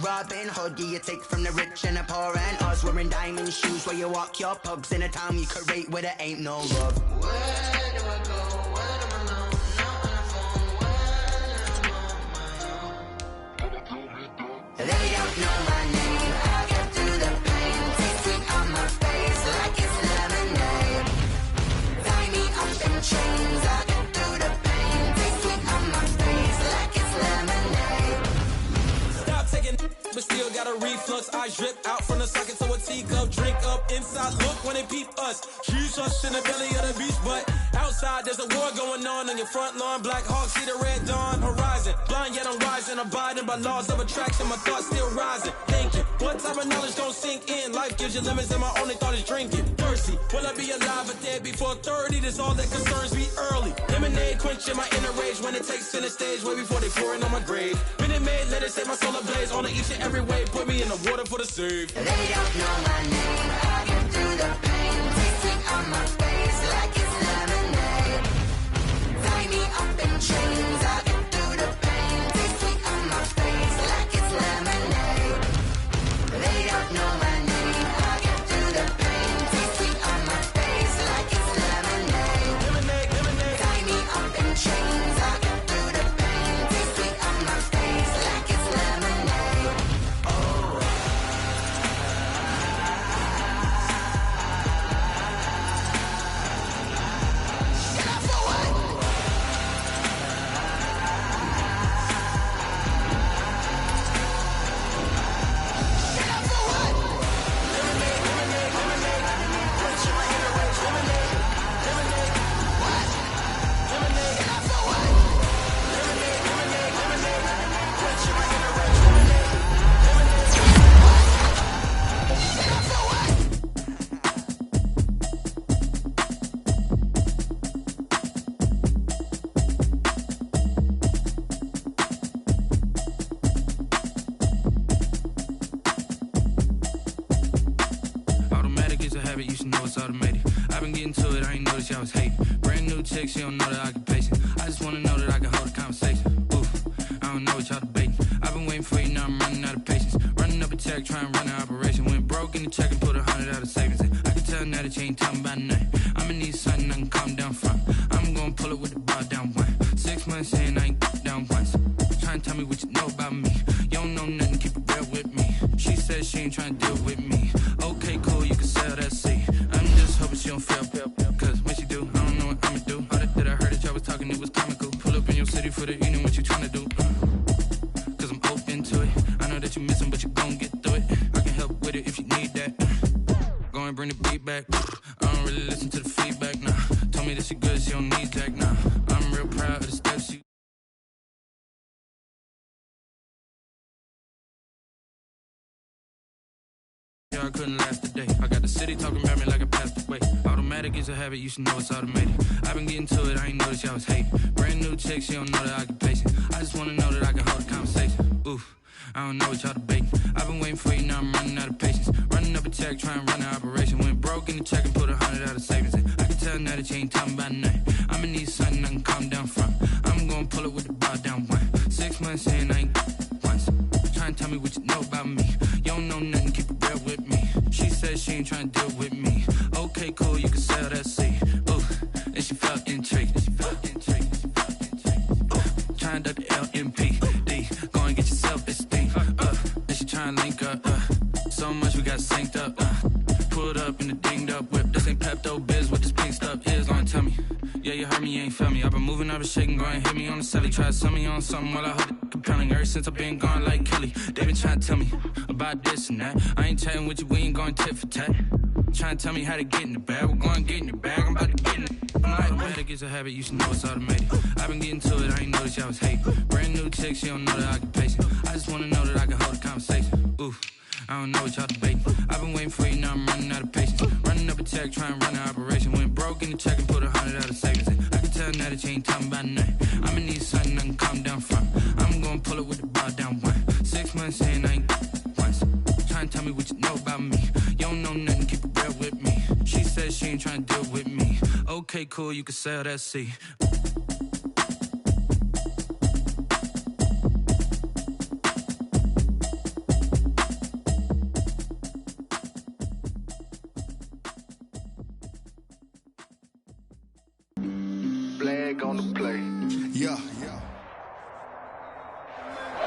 Robin Hood, yeah, you take from the rich and the poor and us. Wearing diamond shoes where you walk your pugs in a town you create where there ain't no love. Where do I go? Where am I alone? Not on the phone. When I'm on my own. They don't know my name. I get through the pain. Taste sweet on my face like it's lemonade. Tie me up in chains. I get through the pain. Taste sweet on my face like it's lemonade. Stop taking, but still got a reflux. I drip out from the socket to a teacup. Drink up inside. Look when they peep us. She's us in the belly of the beast, but outside there's a war going on your front lawn. Black Hawk, see the red dawn horizon. Blind yet I'm rising, abiding by laws of attraction. My thoughts still rising. Thinking, what type of knowledge don't sink in? Life gives you limits, and my only thought is drinking. Thirsty, will I be alive or dead before 30? That's all that concerns me early. Lemonade quenching my inner rage when it takes center stage, way before they pouring on my grave. Minute Maid, let it set my soul ablaze on each and every way. Put me in the water for the save. They don't know my name. I get through the pain. Taste sweet on my face like it's lemonade. Tie me up in chains. I get through the pain. Taste sweet on my face like it's lemonade. They don't know my name. I get through the pain. Taste sweet on my face like it's lemonade. Lemonade, lemonade. Tie me up in chains. I get through the pain. Taste sweet on my face like it's lemonade. Automatic is a habit, you should know it's automated. I've been getting to it, I ain't noticed y'all was hating. Brand new chick, she don't know the occupation. I just wanna know that I can hold a conversation. Oof, I don't know what y'all debating. I've been waiting for you, now I'm running out of patience. Running up a check, trying to run an operation. Went broke in the check and put 100 out of savings in. I can tell now that you ain't talking about nothing. I'ma need something I can calm down from. I'm gonna pull it with the bar down one. 6 months in, I ain't down once. Trying to tell me what you know about me. You don't know nothing, keep it real with me. She says she ain't trying to deal with me. Okay, cool, you can sell that seat. I'm just hoping she don't fail. Cause when she do, I don't know what I'ma do. All that I heard that y'all was talking, it was comical. Pull up in your city for the evening, what you trying to do? Cause I'm open to it. I know that you missing, but you gon' get through it. I can help with it if you need that. Go and bring the beat back. I don't really listen to the feedback, nah. Told me that she good, she don't need Jack, nah. I'm real proud of the steps you. I couldn't last a day. I got the city talking about me like I passed away. Automatic is a habit, you should know it's automated. I've been getting to it, I ain't noticed y'all was hating. Brand new chick, she don't know the occupation. I just wanna know that I can hold a conversation. Oof, I don't know what y'all debating. I've been waiting for you, now I'm running out of patience. Running up a check, trying to run an operation. Went broke in the check and put 100 out of savings in. I can tell now that you ain't talking about nothing. I'ma need something I can calm down from. I'm gonna pull it with the bar down one. 6 months in, I ain't once. Trying to tell me what you know about me. You don't know nothing, keep it real with me. She says she ain't trying to deal with me. Okay, cool, you can sell that seat. Ooh, and she felt intrigued. Trying to duck the LMPD. Go and get your self-esteem. And she trying to link up. So much we got synced up. Pulled up in the dinged up whip. This ain't Pepto-Biz, what this pink stuff is. Gonna tell me. Yeah, you heard me, you ain't felt me. I've been moving, I've been shaking, go and hit me on the celly. Try to sell me on something while I heard it compelling. Ever since I've been gone like Kelly, they been trying to tell me about this and that. I ain't chatting with you, we ain't going tit for tat. Trying to tell me how to get in the bag, we're going to get in the bag, I'm about to get in it. Automatic is a habit, you should know it's automated. I've been getting to it, I ain't noticed y'all was hating. Brand new chick, she don't know the occupation. I just wanna know that I can hold a conversation. Oof, I don't know what y'all debating. I've been waiting for you, now I'm running out of patience. Running up a check, trying to run an operation. Went broke in the check and put 100 out of savings in. I can tell now that you ain't talking about nothing. I'ma need something I can calm down from. I'm gonna pull it with the bar down one. 6 months in, I ain't once. Trying to tell me what you know about me. You don't know nothing, keep it real with me. She says she ain't trying to deal with me. Okay, cool, you can sell that seat. Mike on the play. Yeah.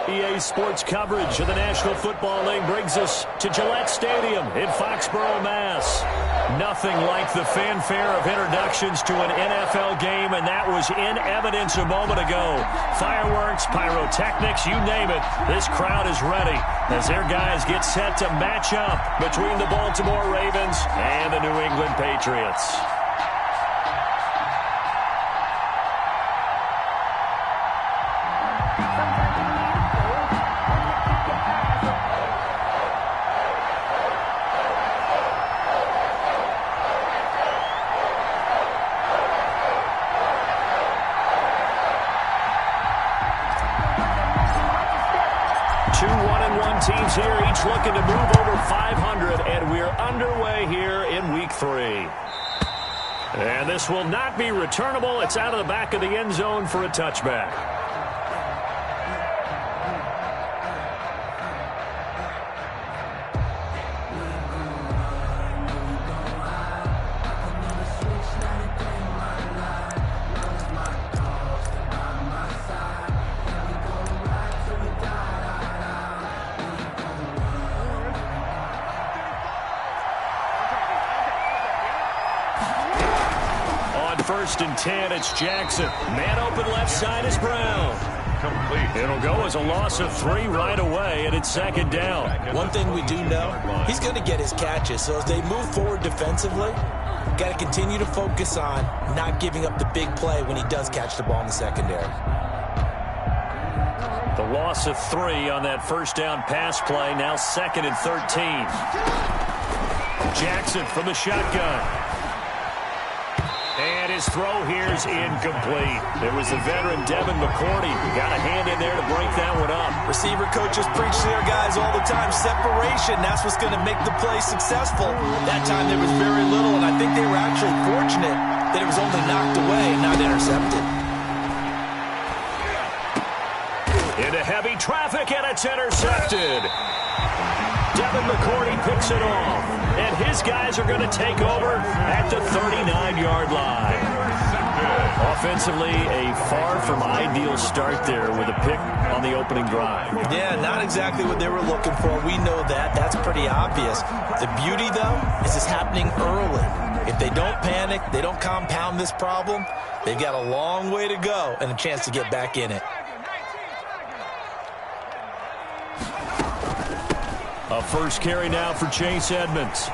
EA Sports coverage of the National Football League brings us to Gillette Stadium in Foxborough, Mass. Nothing like the fanfare of introductions to an NFL game, and that was in evidence a moment ago. Fireworks, pyrotechnics, you name it. This crowd is ready as their guys get set to match up between the Baltimore Ravens and the New England Patriots. Teams here, each looking to move over 500, and we're underway here in Week 3. And this will not be returnable. It's out of the back of the end zone for a touchback. First and 10, it's Jackson. Man open left side is Brown. Complete. It'll go as a loss of 3 right away, and it's second down. One thing we do know, he's going to get his catches. So as they move forward defensively, got to continue to focus on not giving up the big play when he does catch the ball in the secondary. The loss of 3 on that first down pass play, now second and 13. Jackson from the shotgun. And his throw here is incomplete. It was the veteran Devin McCourty who got a hand in there to break that one up. Receiver coaches preach to their guys all the time. Separation, that's what's going to make the play successful. That time there was very little, and I think they were actually fortunate that it was only knocked away, not intercepted. Into heavy traffic, and it's intercepted. Devin McCourty picks it off, and his guys are going to take over at the 39-yard line. Offensively, a far from ideal start there with a pick on the opening drive. Yeah, not exactly what they were looking for. We know that. That's pretty obvious. The beauty, though, is it's happening early. If they don't panic, they don't compound this problem, they've got a long way to go and a chance to get back in it. A first carry now for Chase Edmonds.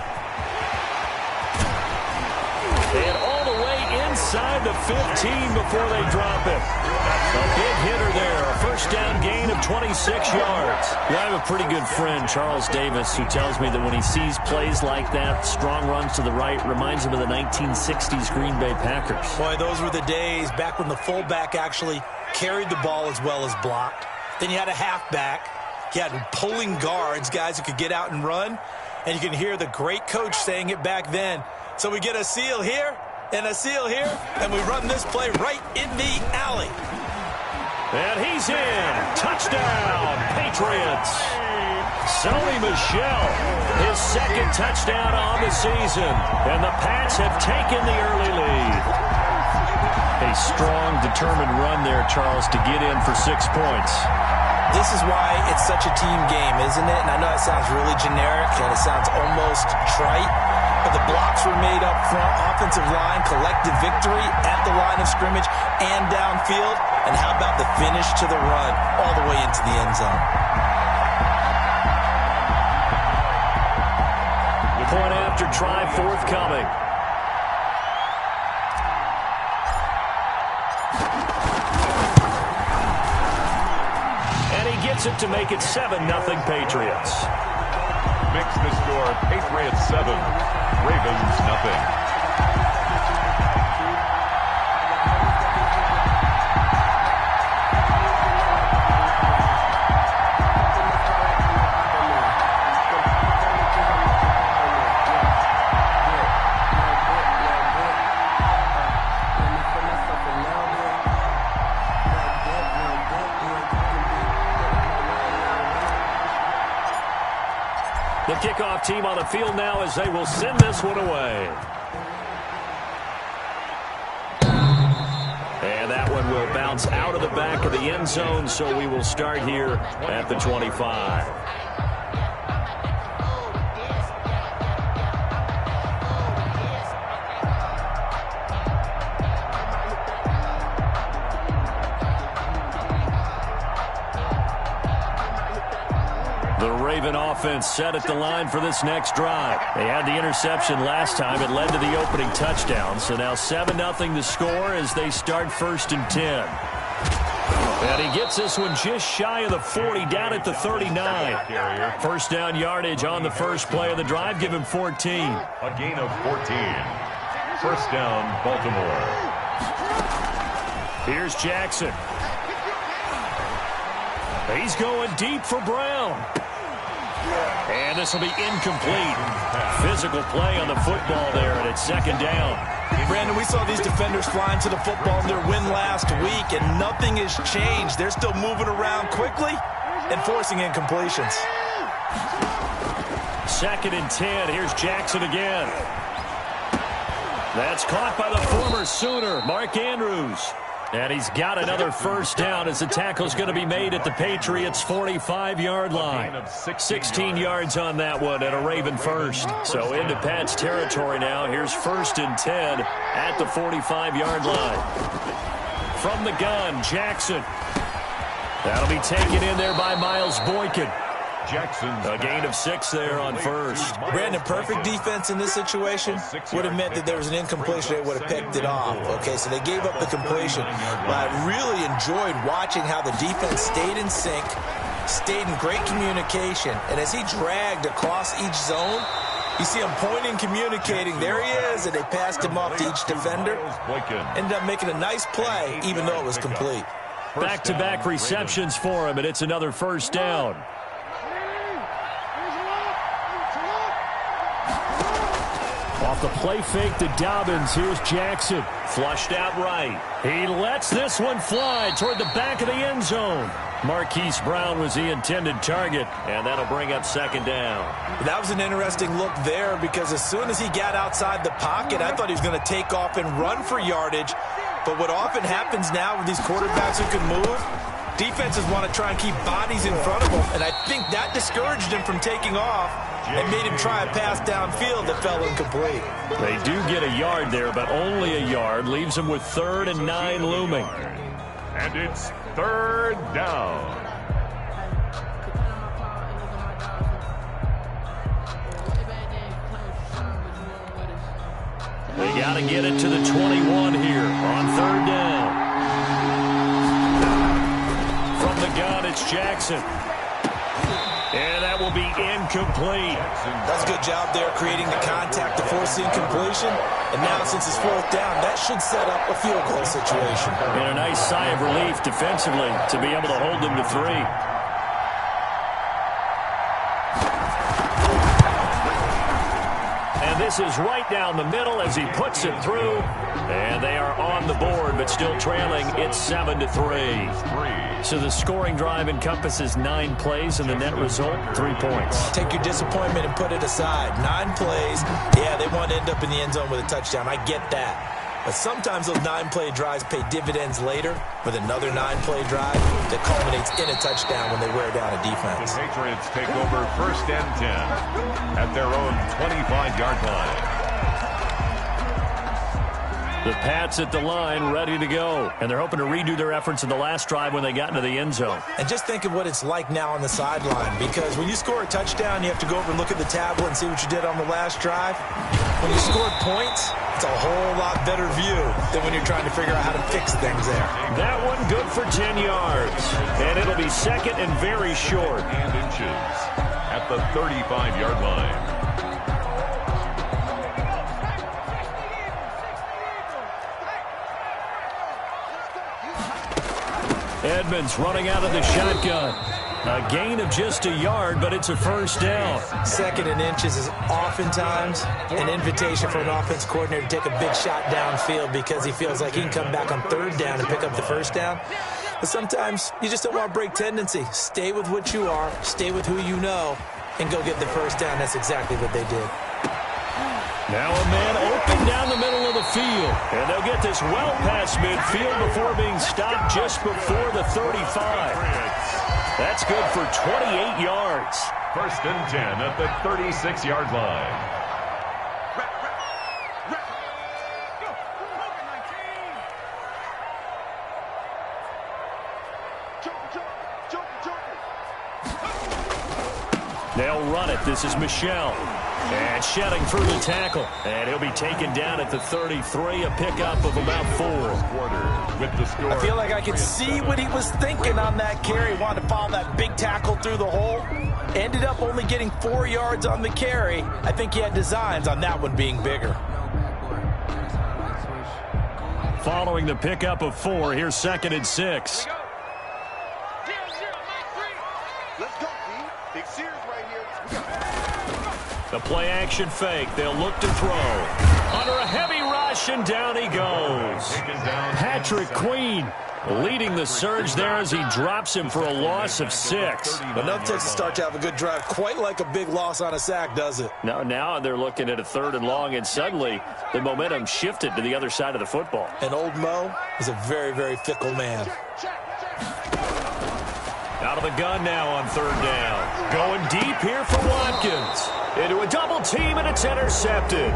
And all the way inside the 15 before they drop it. A big hitter there. A first down gain of 26 yards. Yeah, I have a pretty good friend, Charles Davis, who tells me that when he sees plays like that, strong runs to the right, reminds him of the 1960s Green Bay Packers. Boy, those were the days back when the fullback actually carried the ball as well as blocked. Then you had a halfback. You had pulling guards, guys who could get out and run. And you can hear the great coach saying it back then. So we get a seal here and a seal here, and we run this play right in the alley. And he's in. Touchdown, Patriots. Sony Michel, his second touchdown on the season. And the Pats have taken the early lead. A strong, determined run there, Charles, to get in for 6 points. This is why it's such a team game, isn't it? And I know it sounds really generic and it sounds almost trite, but the blocks were made up front, offensive line, collective victory at the line of scrimmage and downfield. And how about the finish to the run all the way into the end zone? Point after try forthcoming. Gets it to make it 7-0 Patriots. Mix the score. Patriots 7, Ravens nothing. The kickoff team on the field now as they will send this one away. And one will bounce out of the back of the end zone, so we will start here at the 25. The Raven offense set at the line for this next drive. They had the interception last time. It led to the opening touchdown. So now 7-0 the score as they start 1st and 10. And he gets this one just shy of the 40, down at the 39. First down yardage on the first play of the drive. Give him 14. A gain of 14. First down, Baltimore. Here's Jackson. He's going deep for Brown. And this will be incomplete. Physical play on the football there, and it's 2nd down. Brandon, we saw these defenders flying to the football in their win last week, and nothing has changed. They're still moving around quickly and forcing incompletions. 2nd and 10. Here's Jackson again. That's caught by the former Sooner, Mark Andrews. And he's got another first down as the tackle's going to be made at the Patriots' 45-yard line. 16 yards on that one and a Raven first. So into Pat's territory now. Here's 1st and 10 at the 45-yard line. From the gun, Jackson. That'll be taken in there by Miles Boykin. A gain of 6 there on first. Brandon, perfect defense in this situation would have meant that there was an incompletion. They would have picked it off. Okay, so they gave up the completion. But I really enjoyed watching how the defense stayed in sync, stayed in great communication. And as he dragged across each zone, you see him pointing, communicating. There he is, and they passed him off to each defender. Ended up making a nice play, even though it was complete. Back-to-back receptions for him, and it's another first down. Off the play fake to Dobbins, here's Jackson. Flushed out right. He lets this one fly toward the back of the end zone. Marquise Brown was the intended target, and that'll bring up 2nd down. That was an interesting look there because as soon as he got outside the pocket, I thought he was going to take off and run for yardage. But what often happens now with these quarterbacks who can move, defenses want to try and keep bodies in front of them, and I think that discouraged him from taking off and made him try a pass downfield that fell incomplete. They do get a yard there, but only a yard. Leaves them with 3rd and 9 looming. And it's 3rd down. They got to get it to the 21 here on 3rd down. From the gun, it's Jackson. And that will be incomplete. That's a good job there creating the contact to force the incompletion. And now since it's 4th down, that should set up a field goal situation. And a nice sigh of relief defensively to be able to hold them to 3. And this is right down the middle as he puts it through. And they are on the board, but still trailing. It's 7-3. So the scoring drive encompasses 9 plays, and the net result, 3 points. Take your disappointment and put it aside. 9 plays. Yeah, they want to end up in the end zone with a touchdown. I get that. But sometimes those 9-play drives pay dividends later with another 9-play drive that culminates in a touchdown when they wear down a defense. The Patriots take over 1st and 10 at their own 25-yard line. The Pats at the line, ready to go. And they're hoping to redo their efforts in the last drive when they got into the end zone. And just think of what it's like now on the sideline, because when you score a touchdown, you have to go over and look at the tablet and see what you did on the last drive. When you scored points, it's a whole lot better view than when you're trying to figure out how to fix things there. That one good for 10 yards. And it'll be 2nd and very short. And inches at the 35-yard line. Edmonds running out of the shotgun. A gain of just a yard, but it's a first down. 2nd and inches is oftentimes an invitation for an offense coordinator to take a big shot downfield because he feels like he can come back on 3rd down and pick up the first down. But sometimes you just don't want to break tendency. Stay with what you are, stay with who you know, and go get the first down. That's exactly what they did. Now a man open down the middle of the field. And they'll get this well past midfield before being stopped just before the 35. That's good for 28 yards. First and 10 at the 36-yard line. They'll run it. This is Michelle. And shedding through the tackle. And he'll be taken down at the 33, a pickup of about 4. I feel like I could see what he was thinking on that carry. Wanted to follow that big tackle through the hole. Ended up only getting 4 yards on the carry. I think he had designs on that one being bigger. Following the pickup of 4, here's 2nd and 6. The play-action fake. They'll look to throw. Under a heavy rush, and down he goes. Patrick Queen leading the surge there as he drops him for a loss of 6. Enough takes to start to have a good drive. Quite like a big loss on a sack, does it? Now they're looking at a 3rd and long, and suddenly the momentum shifted to the other side of the football. And old Mo is a very, very fickle man. Out of the gun now on 3rd down. Going deep here for Watkins. Into a double team, and it's intercepted.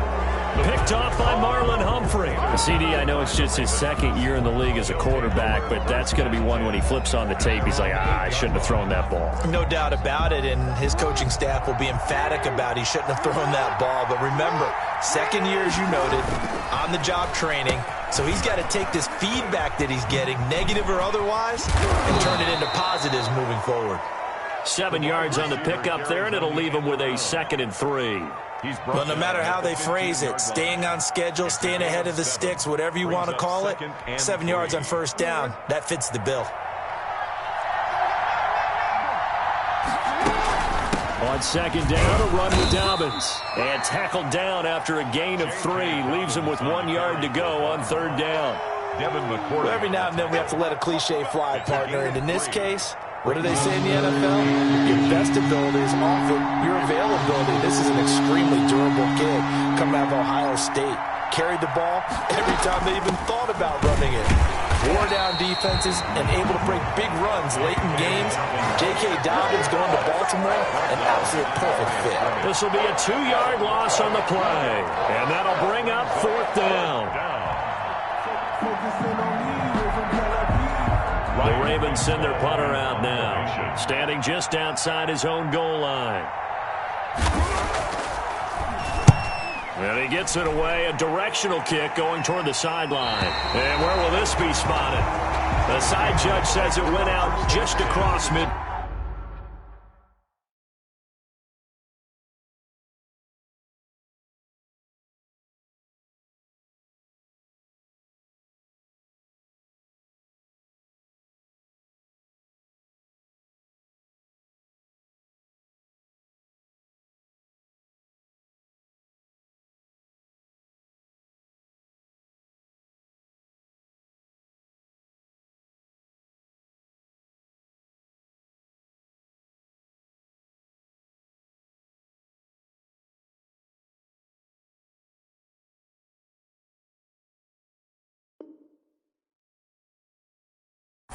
Picked off by Marlon Humphrey. CD, I know it's just his 2nd year in the league as a quarterback, but that's going to be one when he flips on the tape. He's like, I shouldn't have thrown that ball. No doubt about it, and his coaching staff will be emphatic about he shouldn't have thrown that ball. But remember, 2nd year, as you noted, on-the-job training. So he's got to take this feedback that he's getting, negative or otherwise, and turn it into positives moving forward. 7 yards on the pickup there, and it'll leave him with a 2nd and 3. But no matter how they phrase it, staying on schedule, staying ahead of the sticks, whatever you want to call it, 7 yards on 1st down, that fits the bill. On 2nd down, a run with Dobbins. And tackled down after a gain of 3. Leaves him with 1 yard to go on 3rd down. Well, every now and then we have to let a cliche fly, partner. And in this case, what do they say in the NFL? Your best ability is often your availability. This is an extremely durable kid coming out of Ohio State. Carried the ball every time they even thought about running it. Wore down defenses and able to break big runs late in games. J.K. Dobbins going to Baltimore, an absolute perfect fit. This will be a 2-yard loss on the play. And that'll bring up 4th down. The Ravens send their punter out now, standing just outside his own goal line. And he gets it away, a directional kick going toward the sideline. And where will this be spotted? The side judge says it went out just across mid.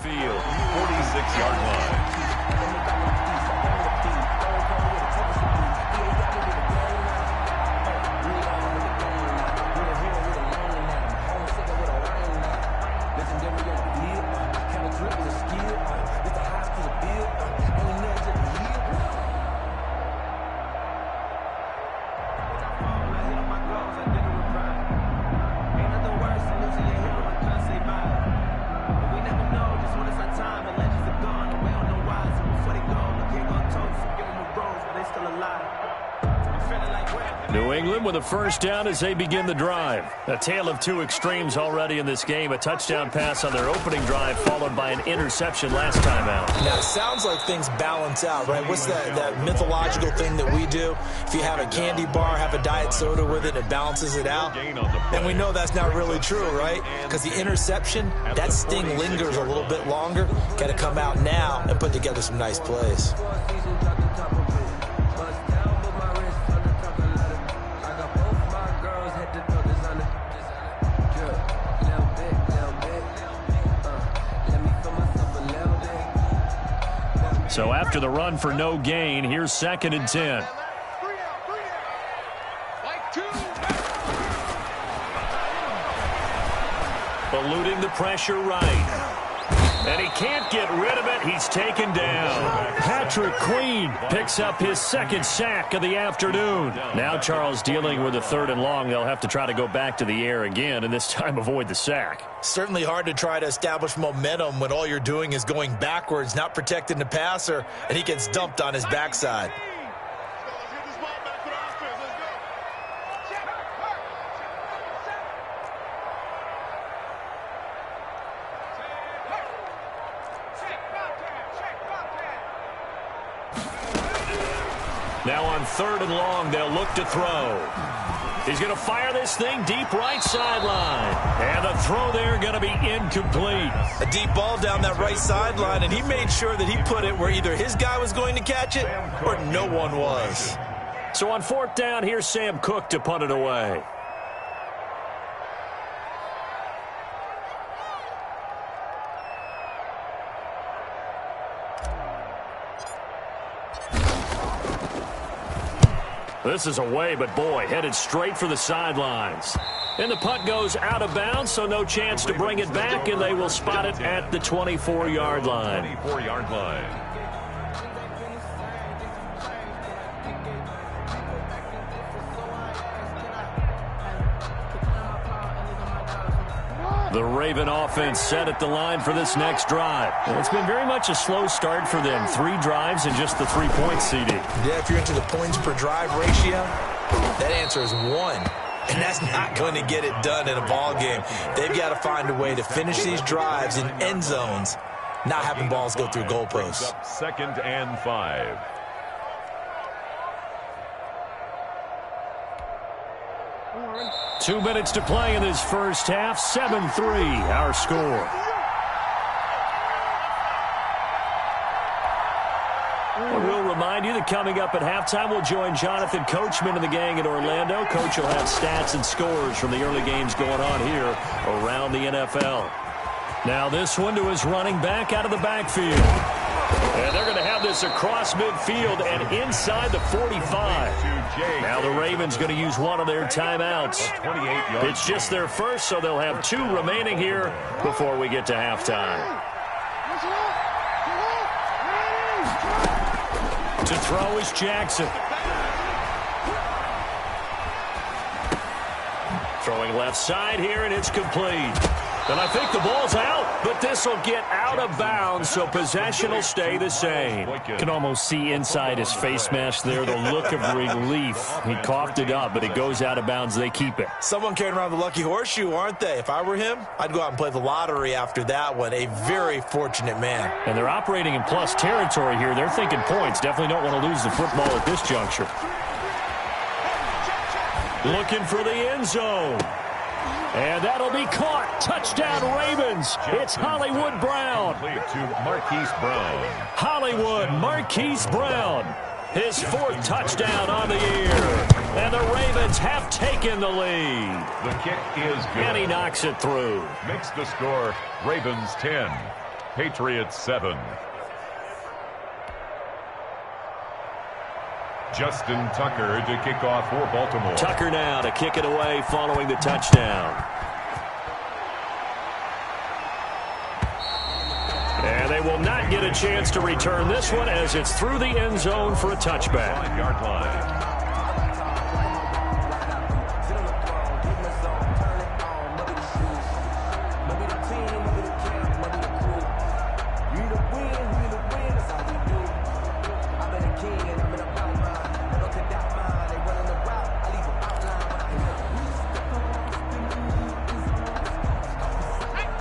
Field, 46-yard line. New England with a 1st down as they begin the drive. A tale of 2 extremes already in this game. A touchdown pass on their opening drive followed by an interception last time out. Now, it sounds like things balance out, right? What's that mythological thing that we do? If you have a candy bar, have a diet soda with it, it balances it out. And we know that's not really true, right? Because the interception, that sting lingers a little bit longer. Got to come out now and put together some nice plays. So after the run for no gain, here's 2nd and 10. Eluding the pressure right. And he can't get rid of it. He's taken down. Patrick Queen picks up his 2nd sack of the afternoon. Now Charles dealing with a 3rd and long. They'll have to try to go back to the air again, and this time avoid the sack. Certainly hard to try to establish momentum when all you're doing is going backwards, not protecting the passer, and he gets dumped on his backside. Now on 3rd and long, they'll look to throw. He's going to fire this thing deep right sideline. And the throw there going to be incomplete. A deep ball down that right sideline, and he made sure that he put it where either his guy was going to catch it or no one was. So on 4th down, here's Sam Cook to punt it away. This is away, but boy, headed straight for the sidelines. And the punt goes out of bounds, so no chance to bring it back, and they will spot it at the 24-yard line. 24-yard line. The Raven offense set at the line for this next drive. And it's been very much a slow start for them. 3 drives and just the 3 points, CD. Yeah, if you're into the points per drive ratio, that answer is 1. And that's not going to get it done in a ball game. They've got to find a way to finish these drives in end zones, not having balls go through goalposts. 2nd and 5. Two minutes to play in this first half. 7-3, our score. And we'll remind you that coming up at halftime, we'll join Jonathan Coachman and the gang in Orlando. Coach will have stats and scores from the early games going on here around the NFL. Now this one to his running back out of the backfield. And they're going to have this across midfield and inside the 45. Now the Ravens going to use one of their timeouts. It's just their first, so they'll have 2 remaining here before we get to halftime. To throw is Jackson. Throwing left side here, and it's complete. And I think the ball's out, but this will get out of bounds, so possession will stay the same. You can almost see inside his face mask there the look of relief. He coughed it up, but it goes out of bounds. They keep it. Someone carrying around the lucky horseshoe, aren't they? If I were him, I'd go out and play the lottery after that one. A very fortunate man. And they're operating in plus territory here. They're thinking points. Definitely don't want to lose the football at this juncture. Looking for the end zone. And that'll be caught. Touchdown, Ravens. It's Hollywood Brown. To Marquise Brown. Hollywood Marquise Brown. His 4th touchdown on the year. And the Ravens have taken the lead. The kick is good. And he knocks it through. Makes the score Ravens 10, Patriots 7. Justin Tucker to kick off for Baltimore. Tucker now to kick it away following the touchdown. And they will not get a chance to return this one as it's through the end zone for a touchback. 5-yard line.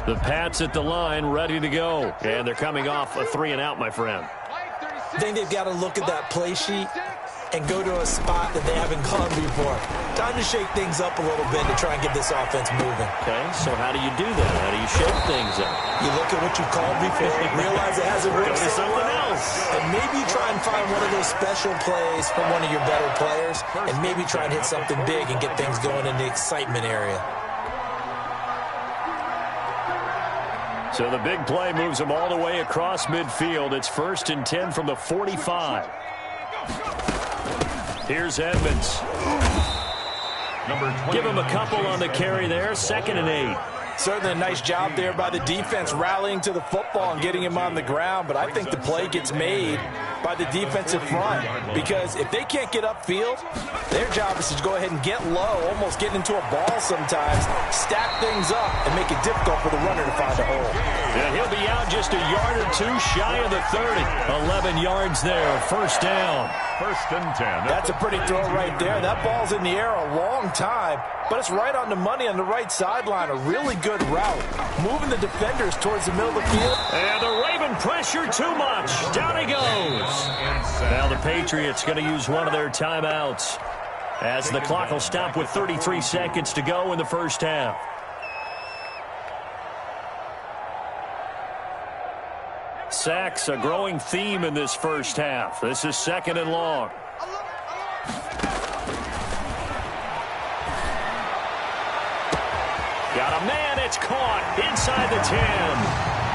The Pats at the line, ready to go. And they're coming off a 3-and-out, my friend. I think they've got to look at that play sheet and go to a spot that they haven't gone before. Time to shake things up a little bit to try and get this offense moving. Okay, so how do you do that? How do you shake things up? You look at what you've called before, realize it hasn't worked Go to someone else. And maybe try and find one of those special plays from one of your better players, and maybe try and hit something big and get things going in the excitement area. So the big play moves them all the way across midfield. It's 1st and 10 from the 45. Here's Edmonds. Give him a couple on the carry there. 2nd and 8. Certainly a nice job there by the defense rallying to the football and getting him on the ground, but I think the play gets made by the defensive front because if they can't get upfield, their job is to go ahead and get low, almost get into a ball sometimes, stack things up, and make it difficult for the runner to find a hole. Yeah, he'll be out just a yard or two shy of the 30. 11 yards there, 1st down. 1st and 10. That's a pretty throw right there. That ball's in the air a long time, but it's right on the money on the right sideline. A really good route. Moving the defenders towards the middle of the field. And the Raven pressure too much. Down he goes. Now the Patriots going to use one of their timeouts as the clock will stop with 33 seconds to go in the 1st half. Sacks a growing theme in this 1st half. This is 2nd and long. Got a man, it's caught inside the 10.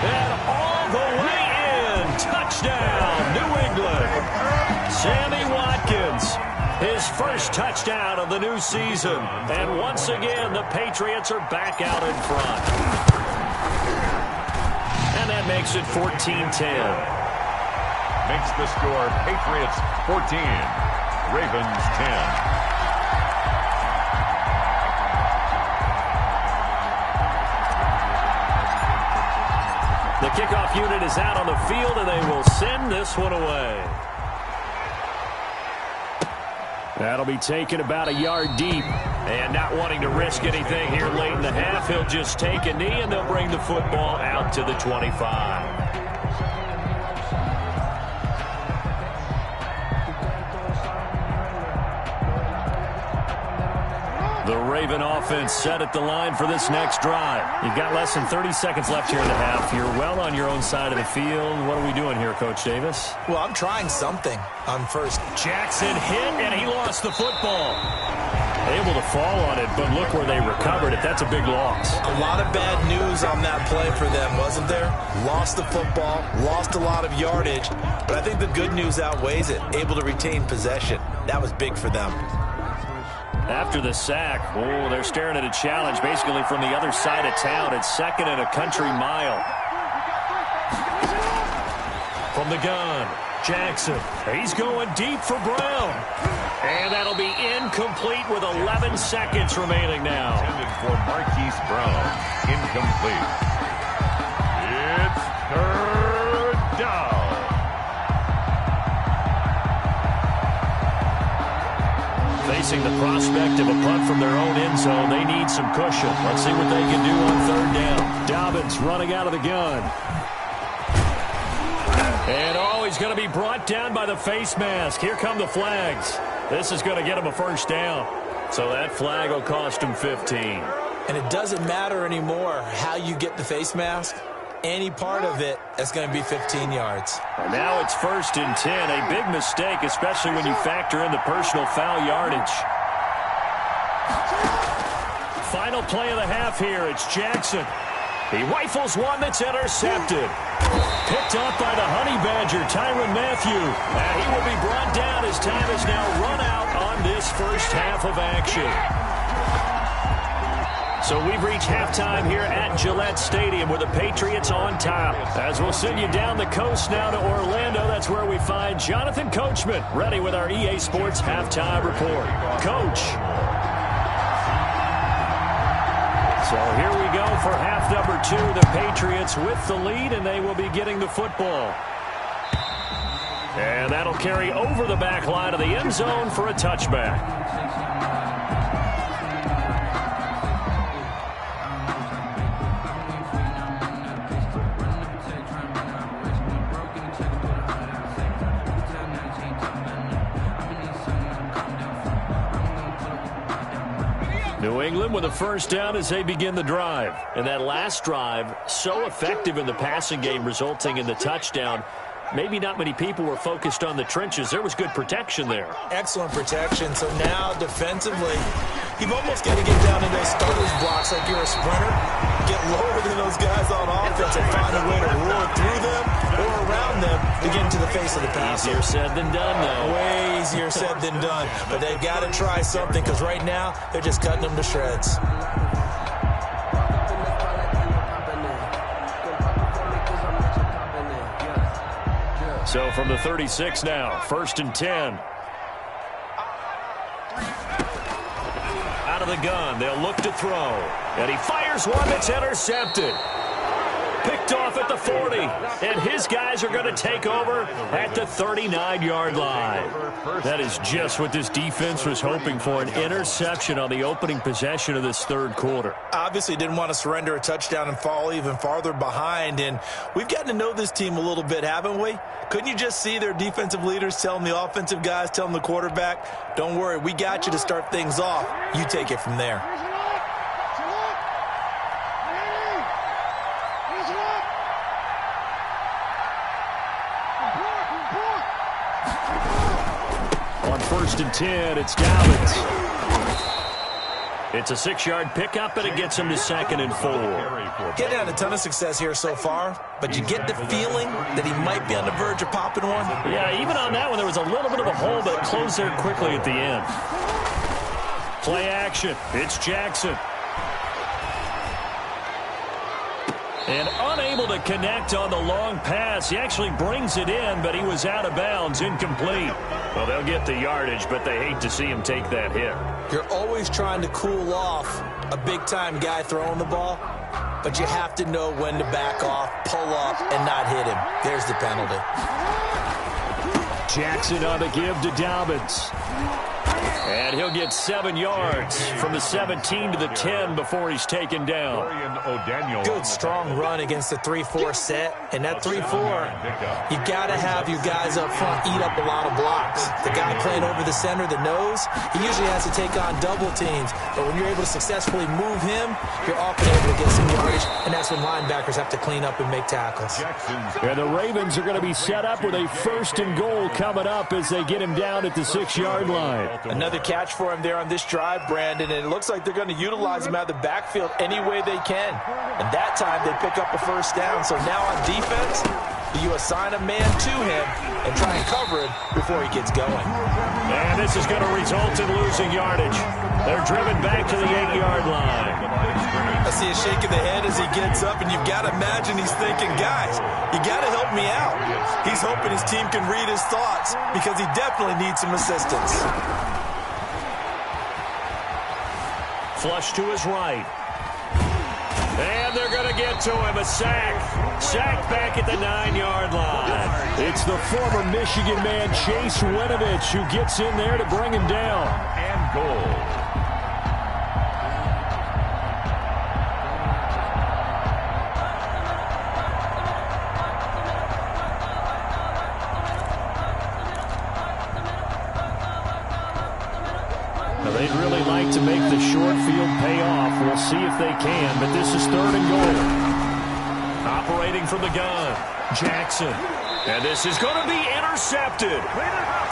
And all the way in. Touchdown, New England. Sammy Watkins, his 1st touchdown of the new season. And once again, the Patriots are back out in front. And that makes it 14-10. Makes the score Patriots 14, Ravens 10. The kickoff unit is out on the field, and they will send this one away. That'll be taken about a yard deep. And not wanting to risk anything here late in the half, he'll just take a knee, and they'll bring the football out to the 25. The Raven offense set at the line for this next drive. You've got less than 30 seconds left here in the half. You're well on your own side of the field. What are we doing here, Coach Davis? Well, I'm trying something on first. Jackson hit, and he lost the football. Able to fall on it, but look where they recovered it. That's a big loss. A lot of bad news on that play for them, wasn't there? Lost the football, lost a lot of yardage, but I think the good news outweighs it. Able to retain possession. That was big for them. After the sack, oh, they're staring at a challenge basically from the other side of town. It's 2nd and a country mile. From the gun, Jackson. He's going deep for Brown. And that'll be incomplete with 11 seconds remaining now. Intended for Marquise Brown. Incomplete. It's 3rd down. Facing the prospect of a punt from their own end zone, they need some cushion. Let's see what they can do on 3rd down. Dobbins running out of the gun. And, oh, he's going to be brought down by the face mask. Here come the flags. This is going to get him a 1st down. So that flag will cost him 15. And it doesn't matter anymore how you get the face mask. Any part of it is going to be 15 yards. And now it's 1st and 10. A big mistake, especially when you factor in the personal foul yardage. Final play of the half here. It's Jackson. He rifles one that's intercepted. Picked up by the Honey Badger, Tyrann Mathieu. And he will be brought down as time is now run out on this 1st half of action. So we've reached halftime here at Gillette Stadium with the Patriots on top. As we'll send you down the coast now to Orlando, that's where we find Jonathan Coachman ready with our EA Sports Halftime Report. Coach. So here we go for half number 2. The Patriots with the lead, and they will be getting the football. And that'll carry over the back line of the end zone for a touchback. New England with a 1st down as they begin the drive. And that last drive, so effective in the passing game, resulting in the touchdown. Maybe not many people were focused on the trenches. There was good protection there. Excellent protection. So now defensively, You've almost got to get down in those starters blocks like you're a sprinter. Get lower than those guys on offense and find a way to roar through them or around them to get into the face of the passer. Easier said than done, though. Way easier said than done. But they've got to try something because right now they're just cutting them to shreds. So from the 36 now, 1st and 10. Out of the gun, they'll look to throw. And he fires one that's intercepted. Picked off at the 40. And his guys are going to take over at the 39-yard line. That is just what this defense was hoping for, an interception on the opening possession of this third quarter. Obviously didn't want to surrender a touchdown and fall even farther behind. And we've gotten to know this team a little bit, haven't we? Couldn't you just see their defensive leaders telling the offensive guys, telling the quarterback, don't worry, we got you to start things off. You take it from there. On 1st and 10, it's Dobbins. It's a 6-yard pickup, and it gets him to 2nd and 4. Getting had a ton of success here so far, but you get the feeling that he might be on the verge of popping one. Yeah, even on that one, there was a little bit of a hole, but it closed there quickly at the end. Play action. It's Jackson. And unable to connect on the long pass. He actually brings it in, but he was out of bounds, incomplete. Well, they'll get the yardage, but they hate to see him take that hit. You're always trying to cool off a big-time guy throwing the ball, but you have to know when to back off, pull up, and not hit him. There's the penalty. Jackson on the give to Dobbins. And he'll get 7 yards from the 17 to the 10 before he's taken down. Good, strong run against the 3-4 set. And that 3-4, you got to have your guys up front eat up a lot of blocks. The guy playing over the center, the nose, he usually has to take on double teams. But when you're able to successfully move him, you're often able to get some yardage. And that's when linebackers have to clean up and make tackles. And the Ravens are going to be set up with a 1st and goal coming up as they get him down at the 6-yard line. Another catch for him there on this drive, Brandon, and it looks like they're going to utilize him out of the backfield any way they can. And that time they pick up a 1st down. So now on defense, you assign a man to him and try and cover him before he gets going. And this is going to result in losing yardage. They're driven back to the 8-yard line. I see a shake of the head as he gets up, and you've got to imagine he's thinking, guys, you got to help me out. He's hoping his team can read his thoughts because he definitely needs some assistance. Flush to his right. And they're going to get to him. A sack. Sack back at the 9-yard line. It's the former Michigan man, Chase Winovich, who gets in there to bring him down. And goal. They'd really like to make the short field pay off. We'll see if they can, but this is 3rd and goal. Operating from the gun, Jackson. And this is going to be intercepted.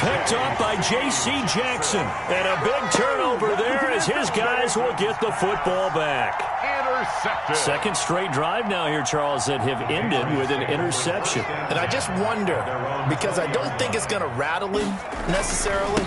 Picked up by J.C. Jackson. And a big turnover there as his guys will get the football back. Intercepted. 2nd straight drive now here, Charles, that have ended with an interception. And I just wonder, because I don't think it's going to rattle him necessarily,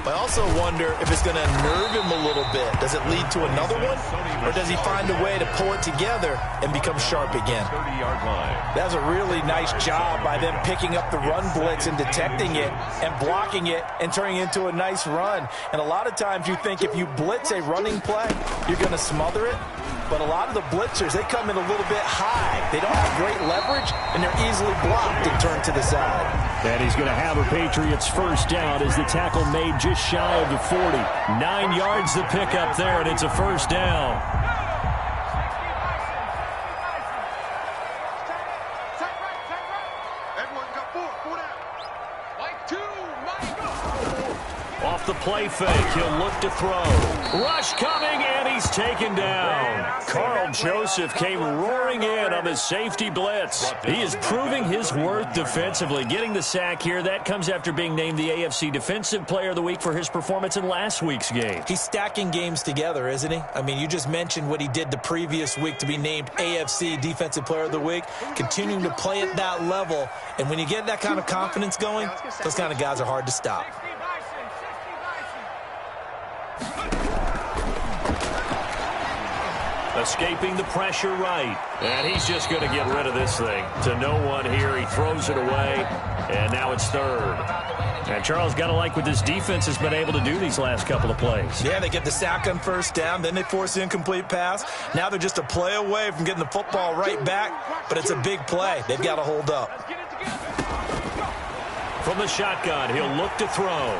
I also wonder if it's going to nerve him a little bit. Does it lead to another one? Or does he find a way to pull it together and become sharp again? 30-yard line. That was a really nice job by them picking up the run blitz and detecting it and blocking it and turning it into a nice run. And a lot of times you think if you blitz a running play, you're going to smother it. But a lot of the blitzers, they come in a little bit high. They don't have great leverage, and they're easily blocked and turned to the side. And he's going to have a Patriots 1st down as the tackle made just shy of the 40. 9 yards the pickup there, and it's a 1st down. Off the play fake, he'll look to throw. Rush coming, and he's taken down. Carl Joseph came roaring in on the safety blitz. He is proving his worth defensively. Getting the sack here, that comes after being named the AFC Defensive Player of the Week for his performance in last week's game. He's stacking games together, isn't he? I mean, you just mentioned what he did the previous week to be named AFC Defensive Player of the Week, continuing to play at that level. And when you get that kind of confidence going, those kind of guys are hard to stop. Escaping the pressure right. And he's just going to get rid of this thing. To no one here. He throws it away. And now it's third. And Charles, got to like what this defense has been able to do these last couple of plays. Yeah, they get the sack on first down. Then they force the incomplete pass. Now they're just a play away from getting the football right back. But it's a big play. They've got to hold up. From the shotgun, he'll look to throw.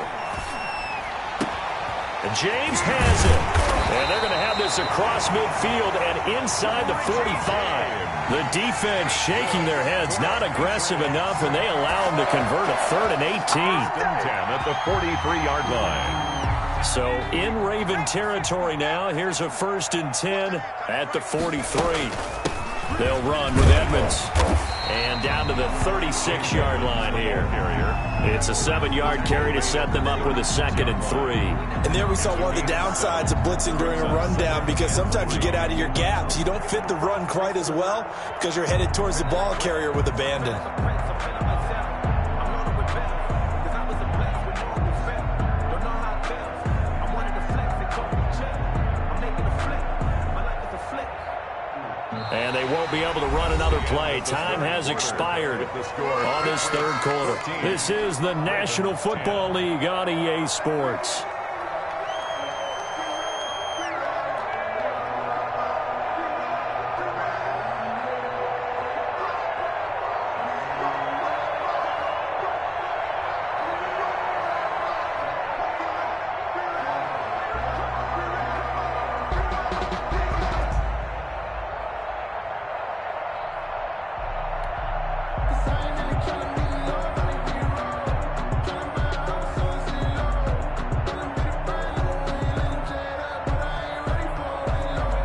And James has it. And they're going to have this across midfield and inside the 45. The defense shaking their heads, not aggressive enough, and they allow them to convert a 3rd and 18. 10 at the 43-yard line. So in Raven territory now. Here's a 1st and 10 at the 43. They'll run with Edmonds. And down to the 36-yard line here. It's a 7-yard carry to set them up with a 2nd and 3. And there we saw one of the downsides of blitzing during a rundown, because sometimes you get out of your gaps. You don't fit the run quite as well because you're headed towards the ball carrier with abandon. And they won't be able to run another play. Time has expired on this 3rd quarter. This is the National Football League on EA Sports.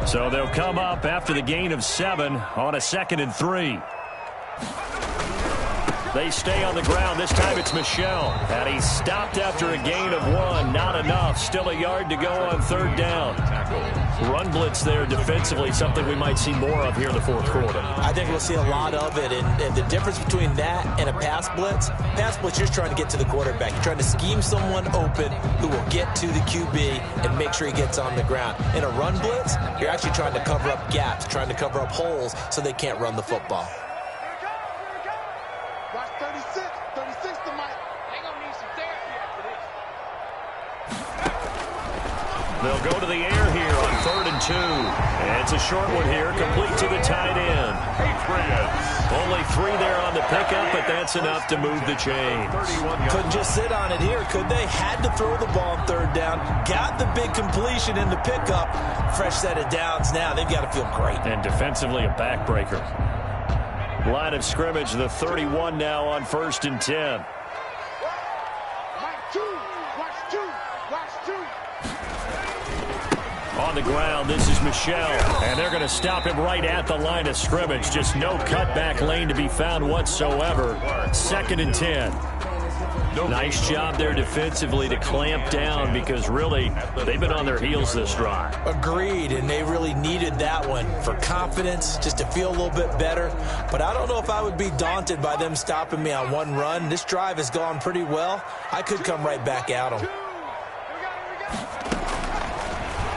So they'll come up after the gain of 7 on a 2nd and 3. They stay on the ground. This time it's Michel. And he stopped after a gain of 1. Not enough. Still a yard to go on 3rd down. Run blitz there defensively, something we might see more of here in the 4th quarter. I think we'll see a lot of it. And the difference between that and a pass blitz, you're just trying to get to the quarterback. You're trying to scheme someone open who will get to the QB and make sure he gets on the ground. In a run blitz, you're actually trying to cover up gaps, trying to cover up holes so they can't run the football. Watch 36 to Mike. They gonna need some therapy after this. They'll go to the air here on 3rd and 2. And it's a short one here, complete to the tight end. Only 3 there on the pickup, but that's enough to move the chains. Couldn't just sit on it here, could they? Had to throw the ball on 3rd down. Got the big completion in the pickup. Fresh set of downs now. They've got to feel great. And defensively, a backbreaker. Line of scrimmage, the 31 now on 1st and 10. On the ground, this is Michel, and they're going to stop him right at the line of scrimmage. Just no cutback lane to be found whatsoever. 2nd and 10. Nice job there defensively to clamp down, because really they've been on their heels this drive. Agreed, and they really needed that one for confidence, just to feel a little bit better. But I don't know if I would be daunted by them stopping me on one run. This drive has gone pretty well. I could come right back at them.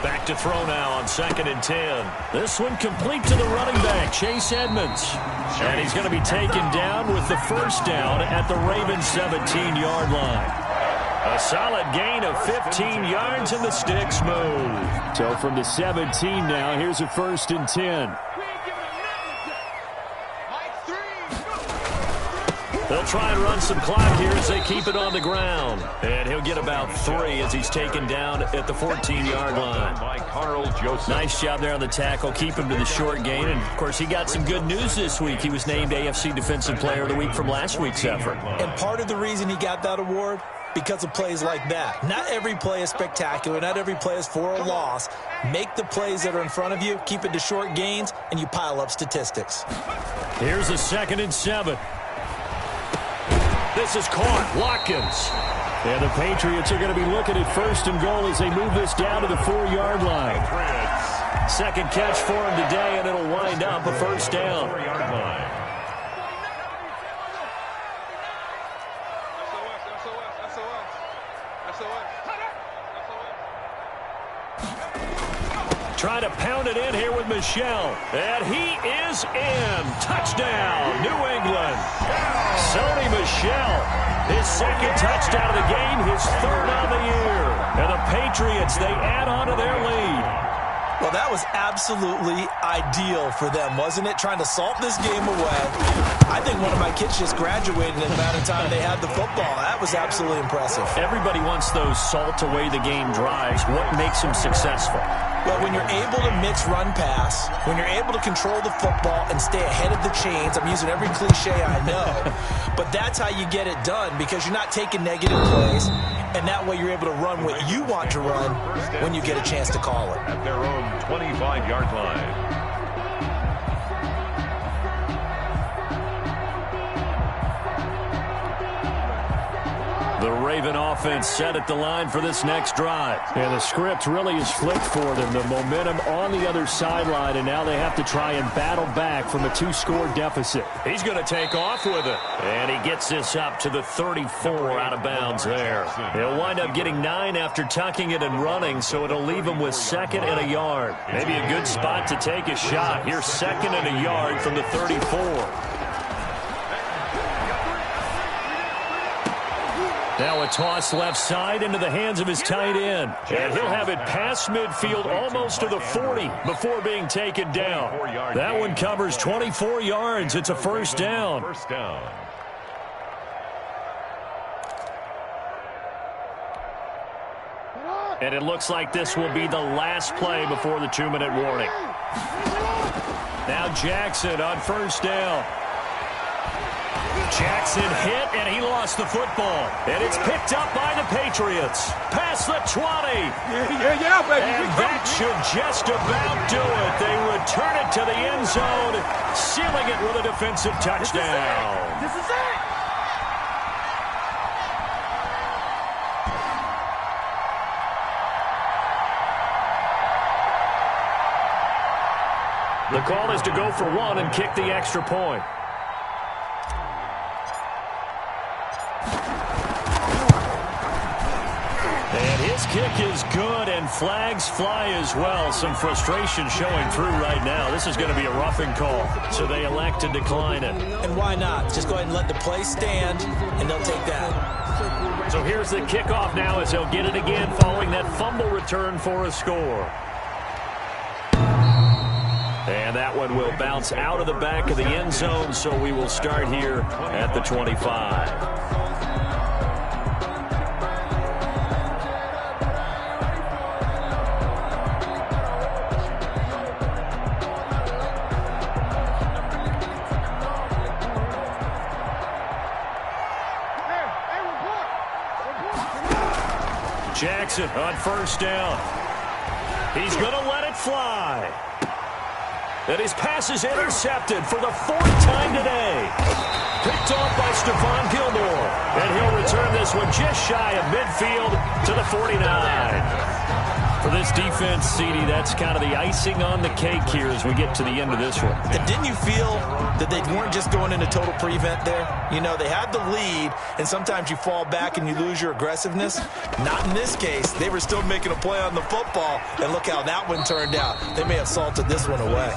Back to throw now on 2nd and 10. This one complete to the running back, Chase Edmonds. And he's going to be taken down with the 1st down at the Ravens' 17-yard line. A solid gain of 15 yards, and the sticks move. So from the 17 now, here's a 1st and 10. They'll try and run some clock here as they keep it on the ground. And he'll get about 3 as he's taken down at the 14-yard line. Nice job there on the tackle. Keep him to the short gain. And, of course, he got some good news this week. He was named AFC Defensive Player of the Week from last week's effort. And part of the reason he got that award, because of plays like that. Not every play is spectacular. Not every play is for a loss. Make the plays that are in front of you, keep it to short gains, and you pile up statistics. Here's a 2nd and 7. This is caught. Watkins. And the Patriots are going to be looking at 1st and goal as they move this down to the 4-yard line. 2nd catch for him today, and it'll wind up a 1st down. Trying to pound it in here with Michel. And he is in. Touchdown, New England. Sony Michel, his 2nd touchdown of the game, his 3rd on the year. And the Patriots, they add on to their lead. Well, that was absolutely ideal for them, wasn't it? Trying to salt this game away. I think one of my kids just graduated in the amount of time they had the football. That was absolutely impressive. Everybody wants those salt-away-the-game drives. What makes them successful? Well, when you're able to mix run-pass, when you're able to control the football and stay ahead of the chains, I'm using every cliche I know, but that's how you get it done because you're not taking negative plays, and that way you're able to run what you want to run when you get a chance to call it. At their own 25-yard line. The Raven offense set at the line for this next drive. And the script really is flipped for them. The momentum on the other sideline, and now they have to try and battle back from a 2-score deficit. He's going to take off with it. And he gets this up to the 34 out of bounds there. He'll wind up getting 9 after tucking it and running, so it'll leave him with 2nd and a yard. Maybe a good spot to take a shot. Here's 2nd and a yard from the 34. Now a toss left side into the hands of his tight end. And he'll have it past midfield almost to the 40 before being taken down. That one covers 24 yards. It's a 1st down. And it looks like this will be the last play before the 2-minute warning. Now Jackson on 1st down. Jackson hit, and he lost the football. And it's picked up by the Patriots. Past the 20. Yeah, baby. And that should just about do it. They return it to the end zone, sealing it with a defensive touchdown. This is it. The call is to go for 1 and kick the extra point. And his kick is good, and flags fly as well. Some frustration showing through right now. This is going to be a roughing call, so they elect to decline it. And why not? Just go ahead and let the play stand, and they'll take that. So here's the kickoff now as they'll get it again following that fumble return for a score. And that one will bounce out of the back of the end zone, so we will start here at the 25. Jackson on 1st down. He's going to let it fly. And his pass is intercepted for the 4th time today. Picked off by Stephon Gilmore. And he'll return this one just shy of midfield to the 49. For this defense, CD, that's kind of the icing on the cake here as we get to the end of this one. And didn't you feel that they weren't just going into total prevent there? You know, they had the lead, and sometimes you fall back and you lose your aggressiveness. Not in this case. They were still making a play on the football, and look how that one turned out. They may have salted this one away.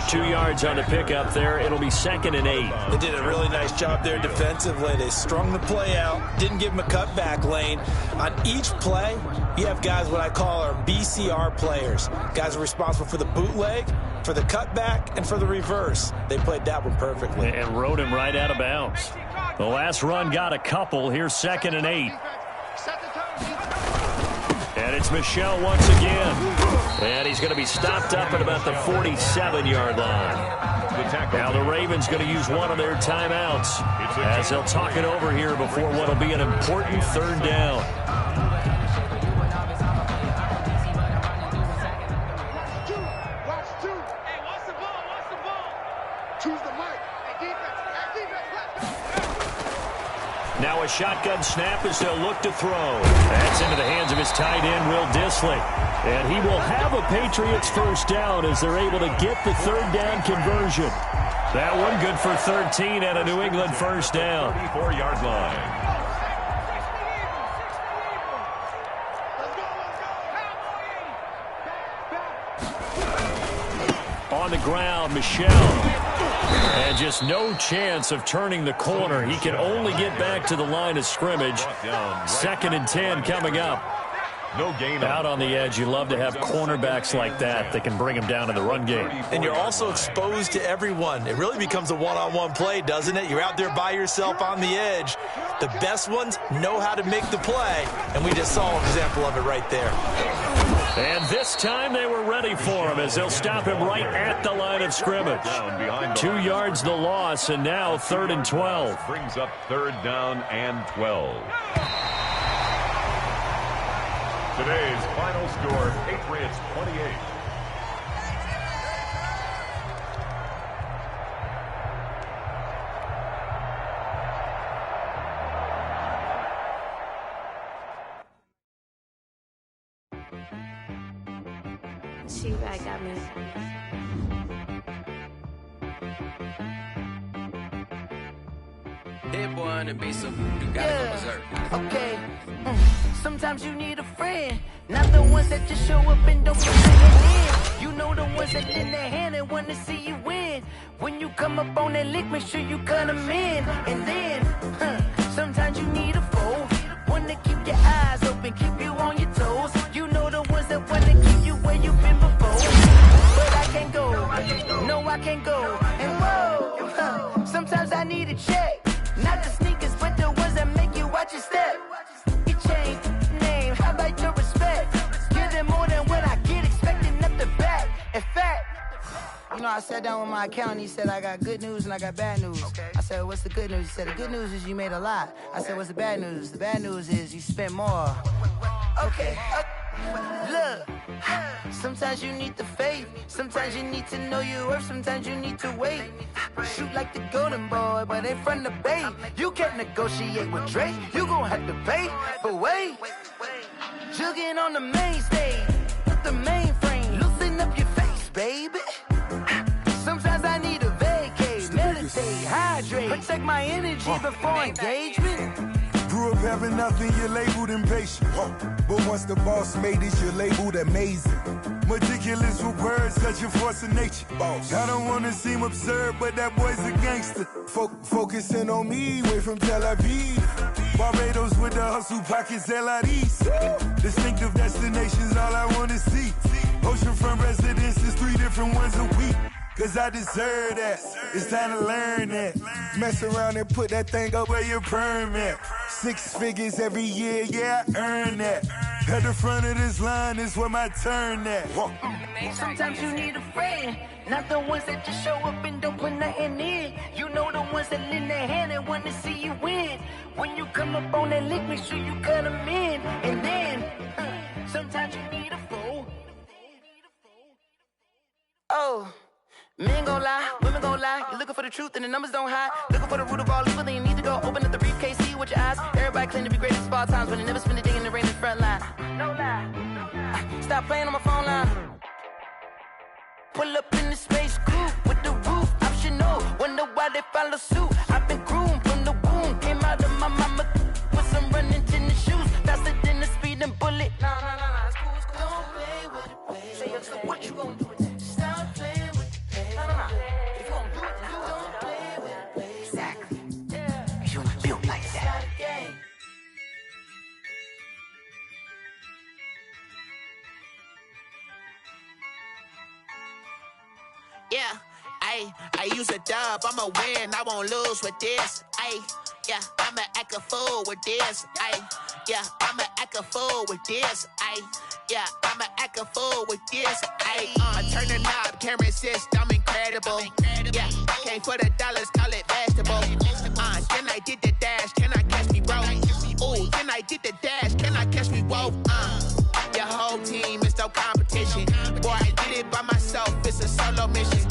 2 yards on the pickup there. It'll be 2nd and 8. They did a really nice job there defensively. They strung the play out, didn't give him a cutback lane. On each play, you have guys what I call our BCR players. Guys are responsible for the bootleg, for the cutback, and for the reverse. They played that one perfectly. And rode him right out of bounds. The last run got a couple. Here's 2nd and 8. And it's Michel once again. And he's going to be stopped up at about the 47-yard line. the tackle. Now the Ravens going to use one of their timeouts as they'll talk it over here before what will be an important third down. Watch two. Hey, watch the ball. Watch the ball. Choose the mic. Hey, defense. Hey, defense. Let's go. Now a shotgun snap as they'll look to throw. That's into the hands of his tight end, Will Dissly. And he will have a Patriots first down as they're able to get the third down conversion. That one good for 13 and a New England first down. 34-yard line. On the ground, Michel. And just no chance of turning the corner. He can only get back to the line of scrimmage. 2nd and 10 coming up. No gain Out on the edge, you love to have cornerbacks like that can bring him down in the run game. And you're also exposed to everyone. It really becomes a one-on-one play, doesn't it? You're out there by yourself on the edge. The best ones know how to make the play, and we just saw an example of it right there. And this time they were ready for him as they'll stop him right at the line of scrimmage. 2 yards the loss, and now 3rd and 12. Brings up 3rd down and 12. Today's final score, Patriots 28. She-Bag got me. Hit boy and be some. You gotta go berserk. Okay. Sometimes you need a friend, not the ones that just show up and don't put their hand in. You know the ones that lend their hand and want to see you win. When you come up on that lick, make sure you cut them in. And then, sometimes you need a foe, one to keep your eyes open, keep you on your toes. You know the ones that want to keep you where you've been before. But I can't go, no I can't go. And whoa, sometimes I need a check. Not the sneakers, but the ones that make you watch your step. You change name, how about your respect? Give them more than what I get, expecting nothing back. In fact, you know, I sat down with my accountant. He said, I got good news and I got bad news. I said, what's the good news? He said, the good news is you made a lot. I said, what's the bad news? The bad news is you spent more. Okay. Look, sometimes you need the faith. Sometimes you need to know your worth. Sometimes you need to wait. Shoot like the golden boy, but ain't from the bay. You can't negotiate with Drake. You gon' have to pay. But wait, jugging on the main stage with the mainframe. Loosen up your face, baby. Sometimes I need a vacate, meditate, hydrate, protect my energy before engagement. Grew up having nothing, you're labeled impatient. But once the boss made it, you're labeled amazing. Meticulous with words, such a force of nature. I don't wanna seem absurd, but that boy's a gangster. Focusing on me, way from Tel Aviv. Barbados with the hustle pockets, LIDs. Distinctive destinations, all I wanna see. Oceanfront residences, 3 different ones a week. Cause I deserve that, it's time to learn that. Mess around and put that thing up where your perm at. 6 figures every year, yeah, I earn that. At the front of this line is where my turn at. Sometimes you need a friend, not the ones that just show up and don't put nothing in. You know the ones that lend their hand and want to see you win. When you come up on that lick, make sure you cut them in. And then, sometimes you need a foe. Oh. Men gon' lie, women gon' lie. You're looking for the truth and the numbers don't hide. Looking for the root of all evil, then you need to go open up the briefcase, see with your eyes. Everybody claim to be greatest of all times, but they never spend a day in the rain in the front line. No lie. Stop playing on my phone line. Pull up in the space coupe with the roof optional. Wonder why they follow suit. I've been groomed from the womb. Came out of my mama with some running tennis shoes. Faster than the speeding bullet. Nah, it's cool, it's cool. Don't play with it, baby. Say, so what you gon' do with it? Stop playing with it. If you gon' do it, then don't play with it, baby. Exactly. Yeah. You built like that. Yeah, I use a dub, I'ma win, I won't lose with this. Yeah, I'ma act a fool with this. yeah, I'ma act a fool with this, yeah, I'ma act a fool with this, I turn the knob, camera assist, I'm incredible, yeah, came for the dollars, call it vegetable, then I did the dash, can I catch me, bro, ooh, then I did the dash, can I catch me, whoa, your whole team is no competition, boy, I did it by myself, it's a solo mission,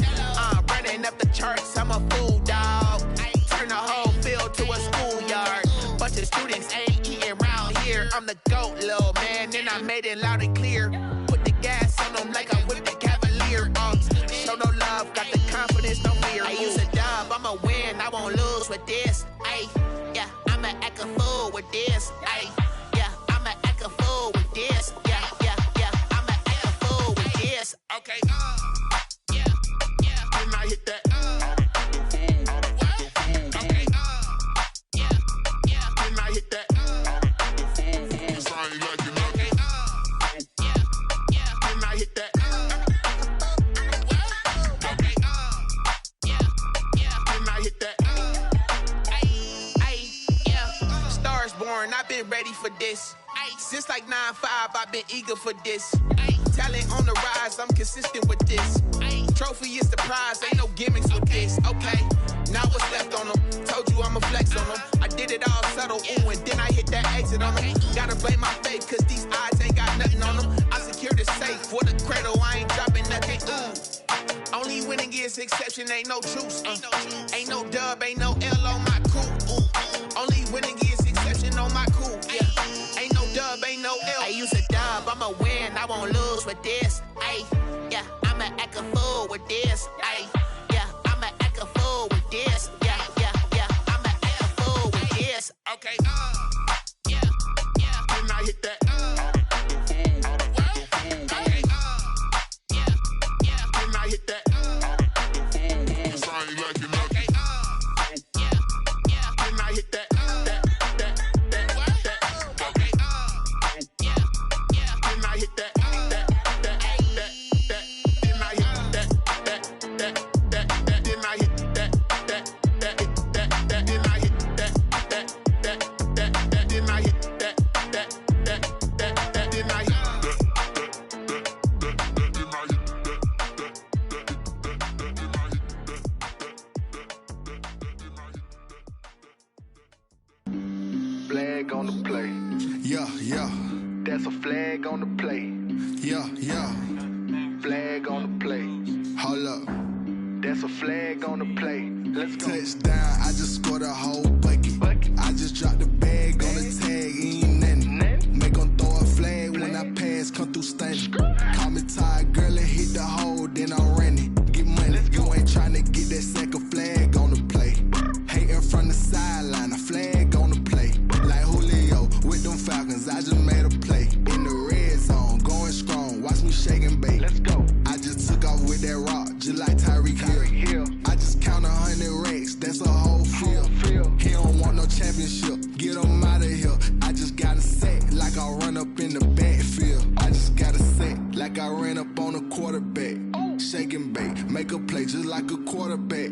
running up the charts, I'm a fool, dog, turn the whole field to a schoolyard, bunch of students ain't eating round here, I'm the GOAT, little man, and I made it loud and clear, put the gas on them like I'm with the Cavalier, show no love, got the confidence, no fear, I use a dub, I'ma win, I won't lose with this, yeah, I'ma act a fool with this, yeah, I'ma act a fool with this, yeah, I'ma act a fool with this, okay, yeah, then I hit that, okay, yeah, then I hit that, cause I ain't like it, okay, yeah, then I hit that, okay, yeah, then I hit that, yeah, stars born, I've been ready for this, since like 9-5, I've been eager for this, talent on the rise, I'm consistent with this, trophy is the prize, ain't no gimmicks with this, okay, now what's left on them, told you I'ma flex on them, I did it all subtle, ooh, and then I hit that exit on them, gotta blame my faith, cause these odds ain't got nothing on them, I secured the safe, for the cradle, I ain't dropping nothing, ooh, only winning is exception, ain't no truce, ain't no dub, ain't no L on my crew, ooh, only winning is exception on my crew, yeah, ain't no dub, ain't no L, I use a dub, I'ma win, I won't lose with this, yeah, I'ma act a fool with this, yeah, I'ma act a fool with this, yeah, I'ma act a fool with this, okay, yeah, then I hit that, okay, yeah, then I hit that, cause I ain't like it, okay, yeah, then I hit that, okay, yeah, then I hit that, Flag on the play. Yeah. That's a flag on the play. Yeah. Flag on the play. Hold up. That's a flag on the play. Let's go. Touchdown, I just scored a whole bucket. I just dropped the bag on the tag, ain't nothing. Make them throw a flag when I pass, come through stunning. Call me tired, girl, and hit the hole, then I'm running. Get money, you ain't trying to get that second flag on the play. Hating from the sideline, a flag on the play. Like Julio with them Falcons, I just made a play. In the red zone, going strong, watch me shake and bake. Let's go. I just took off with that rock, just like Tyreek Hill. I just count 100 racks, that's a whole field. He don't want no championship, get him out of here. I just got a set, like I run up in the backfield. I just got a set, like I ran up on a quarterback. Shake and bake, make a play just like a quarterback.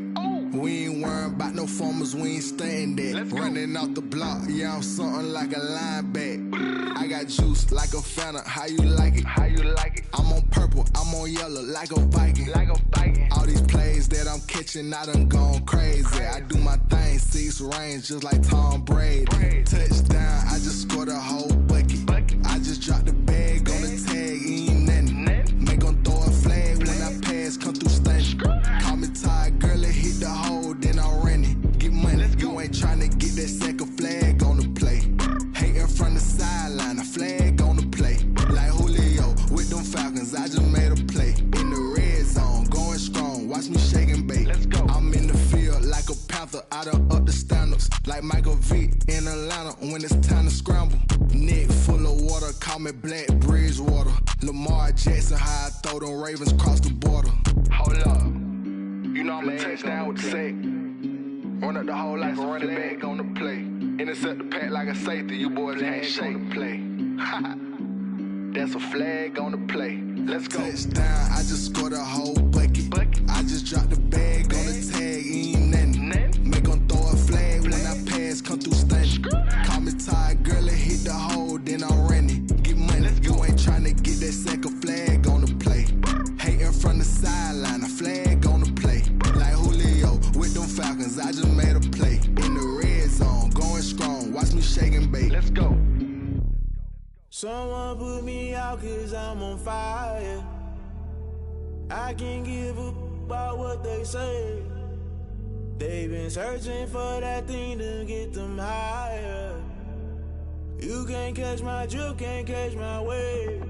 We ain't worrying about no formers, we ain't staying there. Running off the block, yeah, I'm something like a linebacker. I got juice like a Fanta, how you like it? I'm on purple, I'm on yellow, like a Viking. All these plays that I'm catching, I done gone crazy. I do my thing, 6 range, just like Tom Brady. Touchdown, I just scored a whole bucket. I just dropped the bag on the tag, ain't nothing. Make them throw a flag when I pass, come through stunning. Call me tired, girl, and hit the hole, then I'm running. Get money, you ain't trying to get that second flag on the play. Hating from the sideline, a flag on the play. Like Julio with them Falcons, I just made a play. In the red zone, going strong, watch me shake and bake. I'm in the field like a Panther, I done up the standards. Like Michael Vick in Atlanta when it's time to scramble. Neck full of water, call me Black Bridgewater. Lamar Jackson, how I throw them Ravens cross the border. Hold up, you know I'm a touchdown with the sack. Run up the whole like a running back on the play. Intercept the pack like a safety, you boys ain't shake the play. That's a flag on the play. Let's go. Touchdown, I just scored a whole bucket. I just dropped the bag on the tag, ain't nothing. Make them throw a flag when I pass, come through stunning. Call me tired, girl, and hit the hole. out cause I'm on fire. I can't give up about what they say. They've been searching for that thing to get them higher. You can't catch my drift, can't catch my wave.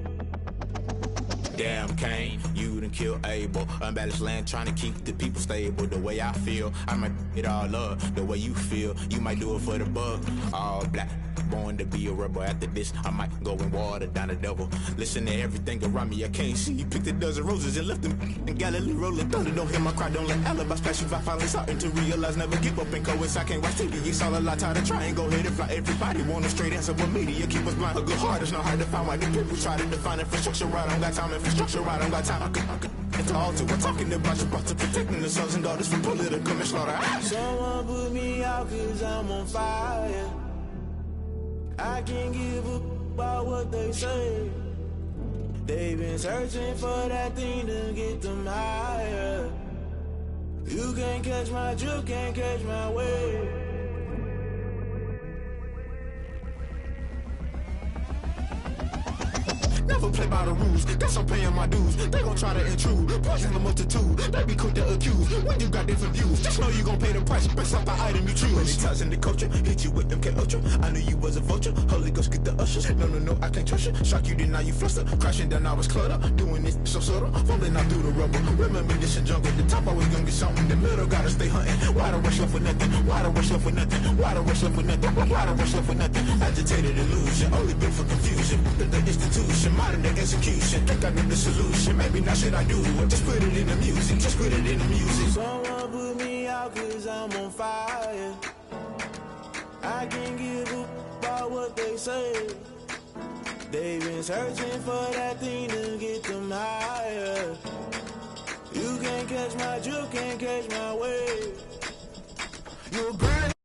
Damn, Kane, you done killed Abel. Unbalanced land trying to keep the people stable. The way I feel, I might it all up. The way you feel, you might do it for the buck. All black, born to be a rebel. After this, I might go and water down the devil. Listen to everything around me, I can't see. You picked a dozen roses and left them in Galilee rolling thunder. Don't hear my cry, don't let alibis splash. If I finally starting to realize, never give up and coincide. I can't watch TV, it's all a lot. Tired of trying, go ahead and fly. Everybody want a straight answer, but media keep us blind. A good heart is not hard to find. Why the people try to define infrastructure right? I don't got time, infrastructure right, I don't got time. I could it's all to we're talking about you, about to protecting the sons and daughters from political and slaughter. Someone put me out cause I'm on fire. I can't give up about what they say. They've been searching for that thing to get them higher. You can't catch my drift, can't catch my wave. Never play by the rules, that's I'm paying my dues. They gon' try to intrude, poison the multitude. They be quick to accuse when you got different views. Just know you gon' pay the price based off the item you choose. Many times in the culture, hit you with MK Ultra. I knew you was a vulture, Holy Ghost get the ushers. No, I can't trust you. Shock you, then now you fluster. Crashing down, I was cluttered. Doing this so subtle, falling out through the rubble. Remember this in jungle, the top I was gonna get something. The middle gotta stay hunting. Why the rush left for nothing? Why the rush left for nothing? Why the rush left for nothing? Why the rush left for nothing? Agitated illusion, only built for confusion. The institution, modern day execution. Think I know the solution. Maybe not should I do it? Just put it in the music. Just put it in the music. Someone put me out cause I'm on fire. I can't give up about what they say. They've been searching for that thing to get them higher. You can't catch my drift, can't catch my wave. You're burning.